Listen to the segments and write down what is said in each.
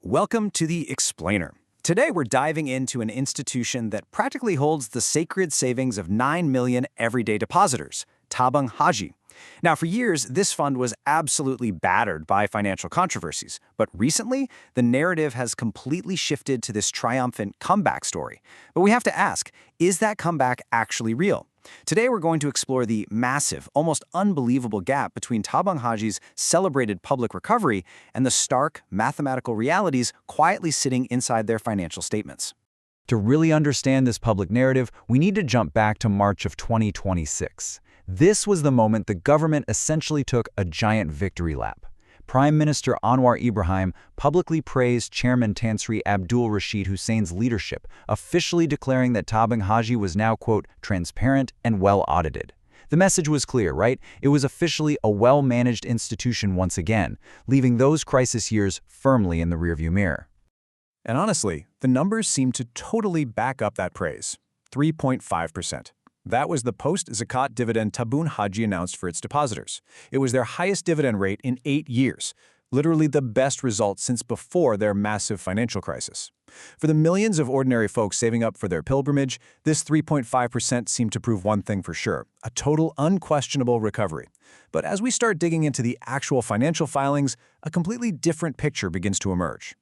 Welcome to the Explainer. Today we're diving into an institution that practically holds the sacred savings of 9 million everyday depositors, Tabung Haji. Now, for years, this fund was absolutely battered by financial controversies, but recently, the narrative has completely shifted to this triumphant comeback story. But we have to ask, is that comeback actually real? Today, we're going to explore the massive, almost unbelievable gap between Tabung Haji's celebrated public recovery and the stark, mathematical realities quietly sitting inside their financial statements. To really understand this public narrative, we need to jump back to March of 2026. This was the moment the government essentially took a giant victory lap. Prime Minister Anwar Ibrahim publicly praised Chairman Tan Sri Abdul Rashid Hussein's leadership, officially declaring that Tabung Haji was now, quote, transparent and well-audited. The message was clear, right? It was officially a well-managed institution once again, leaving those crisis years firmly in the rearview mirror. And honestly, the numbers seem to totally back up that praise. 3.5%. That was the post-Zakat dividend Tabung Haji announced for its depositors. It was their highest dividend rate in 8 years, literally the best result since before their massive financial crisis. For the millions of ordinary folks saving up for their pilgrimage, this 3.5% seemed to prove one thing for sure, a total unquestionable recovery. But as we start digging into the actual financial filings, a completely different picture begins to emerge.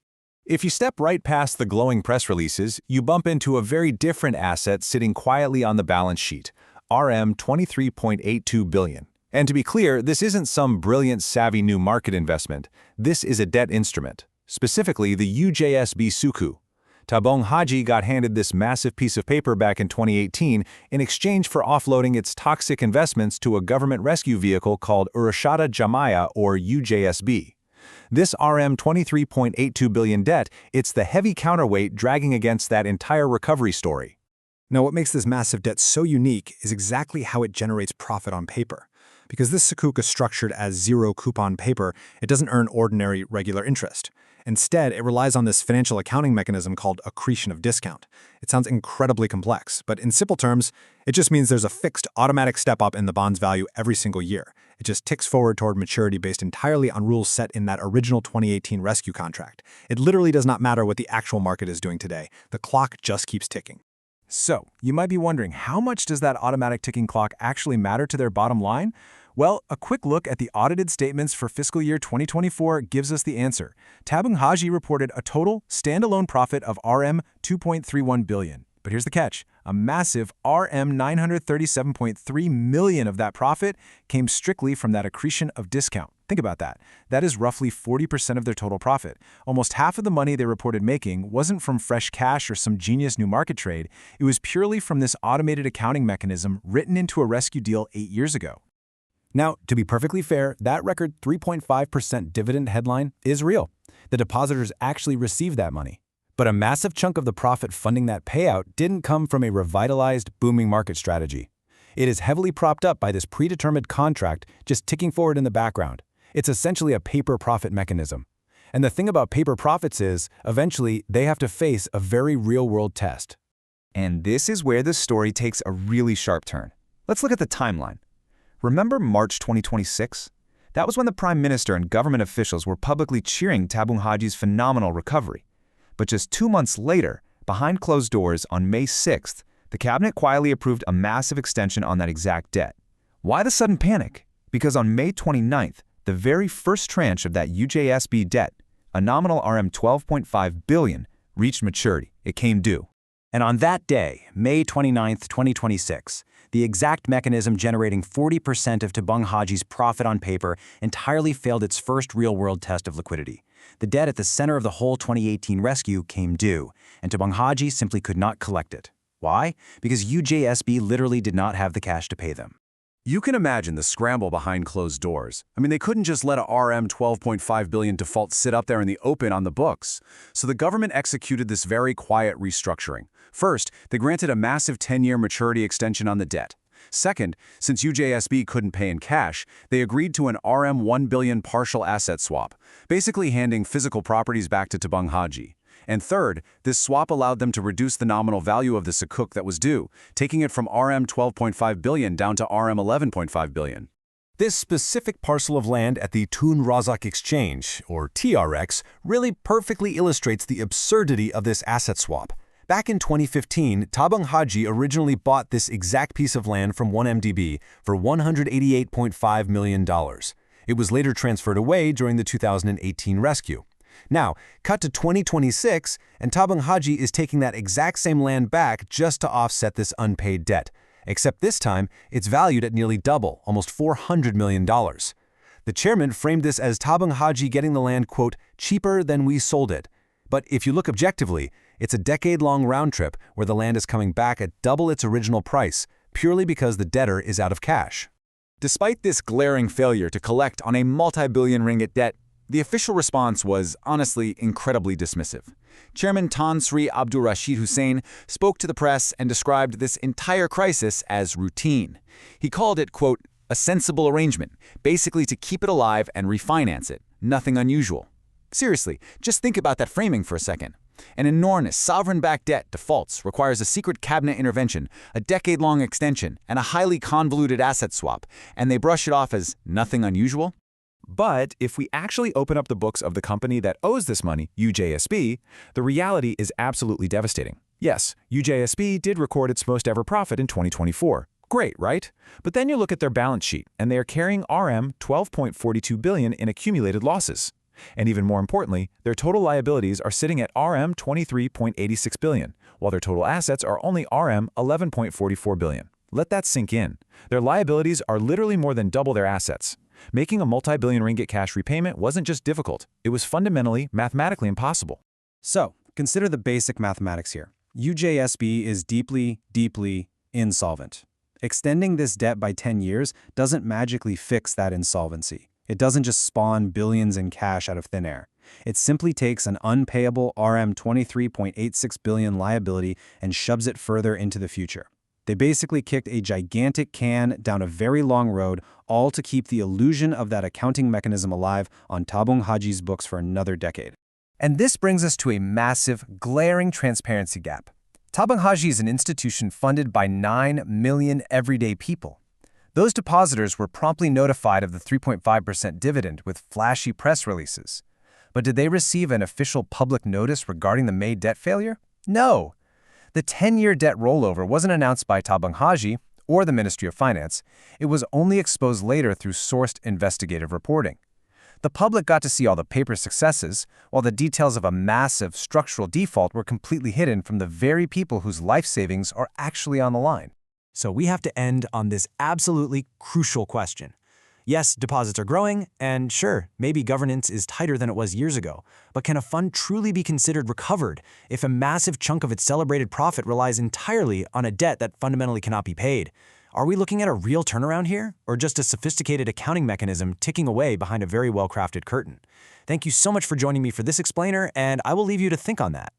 If you step right past the glowing press releases, you bump into a very different asset sitting quietly on the balance sheet, RM 23.82 billion. And to be clear, this isn't some brilliant, savvy new market investment. This is a debt instrument, specifically the UJSB Suku. Tabung Haji got handed this massive piece of paper back in 2018 in exchange for offloading its toxic investments to a government rescue vehicle called Urashada Jamaya, or UJSB. This RM 23.82 billion debt, it's the heavy counterweight dragging against that entire recovery story. Now, what makes this massive debt so unique is exactly how it generates profit on paper. Because this sukuk is structured as zero coupon paper, it doesn't earn ordinary, regular interest. Instead, it relies on this financial accounting mechanism called accretion of discount. It sounds incredibly complex, but in simple terms, it just means there's a fixed automatic step up in the bond's value every single year. It just ticks forward toward maturity based entirely on rules set in that original 2018 rescue contract. It literally does not matter what the actual market is doing today. The clock just keeps ticking. So, you might be wondering, how much does that automatic ticking clock actually matter to their bottom line? Well, a quick look at the audited statements for fiscal year 2024 gives us the answer. Tabung Haji reported a total standalone profit of RM 2.31 billion. But here's the catch. A massive RM 937.3 million of that profit came strictly from that accretion of discount. Think about that. That is roughly 40% of their total profit. Almost half of the money they reported making wasn't from fresh cash or some genius new market trade. It was purely from this automated accounting mechanism written into a rescue deal 8 years ago. Now, to be perfectly fair, that record 3.5% dividend headline is real. The depositors actually received that money. But a massive chunk of the profit funding that payout didn't come from a revitalized, booming market strategy. It is heavily propped up by this predetermined contract just ticking forward in the background. It's essentially a paper profit mechanism. And the thing about paper profits is, eventually, they have to face a very real-world test. And this is where the story takes a really sharp turn. Let's look at the timeline. Remember March 2026? That was when the Prime Minister and government officials were publicly cheering Tabung Haji's phenomenal recovery. But just 2 months later, behind closed doors on May 6th, the cabinet quietly approved a massive extension on that exact debt. Why the sudden panic? Because on May 29th, the very first tranche of that UJSB debt, a nominal RM 12.5 billion, reached maturity. It came due. And on that day, May 29, 2026, the exact mechanism generating 40% of Tabung Haji's profit on paper entirely failed its first real-world test of liquidity. The debt at the center of the whole 2018 rescue came due, and Tabung Haji simply could not collect it. Why? Because UJSB literally did not have the cash to pay them. You can imagine the scramble behind closed doors. I mean, they couldn't just let a RM 12.5 billion default sit up there in the open on the books. So the government executed this very quiet restructuring. First, they granted a massive 10-year maturity extension on the debt. Second, since UJSB couldn't pay in cash, they agreed to an RM 1 billion partial asset swap, basically handing physical properties back to Tabung Haji. And third, this swap allowed them to reduce the nominal value of the sukuk that was due, taking it from RM 12.5 billion down to RM 11.5 billion. This specific parcel of land at the Tun Razak Exchange, or TRX, really perfectly illustrates the absurdity of this asset swap. Back in 2015, Tabung Haji originally bought this exact piece of land from 1MDB for $188.5 million. It was later transferred away during the 2018 rescue. Now, cut to 2026, and Tabung Haji is taking that exact same land back just to offset this unpaid debt. Except this time, it's valued at nearly double, almost $400 million. The chairman framed this as Tabung Haji getting the land, quote, cheaper than we sold it. But if you look objectively, it's a decade-long round trip where the land is coming back at double its original price, purely because the debtor is out of cash. Despite this glaring failure to collect on a multi-billion ringgit debt, the official response was, honestly, incredibly dismissive. Chairman Tan Sri Abdul Rashid Hussain spoke to the press and described this entire crisis as routine. He called it, quote, a sensible arrangement, basically to keep it alive and refinance it. Nothing unusual. Seriously, just think about that framing for a second. An enormous sovereign-backed debt defaults requires a secret cabinet intervention, a decade-long extension, and a highly convoluted asset swap, and they brush it off as nothing unusual? But if we actually open up the books of the company that owes this money, UJSB, the reality is absolutely devastating. Yes, UJSB did record its most ever profit in 2024. Great, right? But then you look at their balance sheet, and they are carrying RM 12.42 billion in accumulated losses. And even more importantly, their total liabilities are sitting at RM 23.86 billion, while their total assets are only RM 11.44 billion. Let that sink in. Their liabilities are literally more than double their assets. Making a multi-billion ringgit cash repayment wasn't just difficult, it was fundamentally, mathematically impossible. So, consider the basic mathematics here. UJSB is deeply, deeply insolvent. Extending this debt by 10 years doesn't magically fix that insolvency. It doesn't just spawn billions in cash out of thin air. It simply takes an unpayable RM 23.86 billion liability and shoves it further into the future. They basically kicked a gigantic can down a very long road, all to keep the illusion of that accounting mechanism alive on Tabung Haji's books for another decade. And this brings us to a massive, glaring transparency gap. Tabung Haji is an institution funded by 9 million everyday people. Those depositors were promptly notified of the 3.5% dividend with flashy press releases. But did they receive an official public notice regarding the May debt failure? No. The 10-year debt rollover wasn't announced by Tabung Haji or the Ministry of Finance. It was only exposed later through sourced investigative reporting. The public got to see all the paper successes, while the details of a massive structural default were completely hidden from the very people whose life savings are actually on the line. So we have to end on this absolutely crucial question. Yes, deposits are growing, and sure, maybe governance is tighter than it was years ago, but can a fund truly be considered recovered if a massive chunk of its celebrated profit relies entirely on a debt that fundamentally cannot be paid? Are we looking at a real turnaround here, or just a sophisticated accounting mechanism ticking away behind a very well-crafted curtain? Thank you so much for joining me for this explainer, and I will leave you to think on that.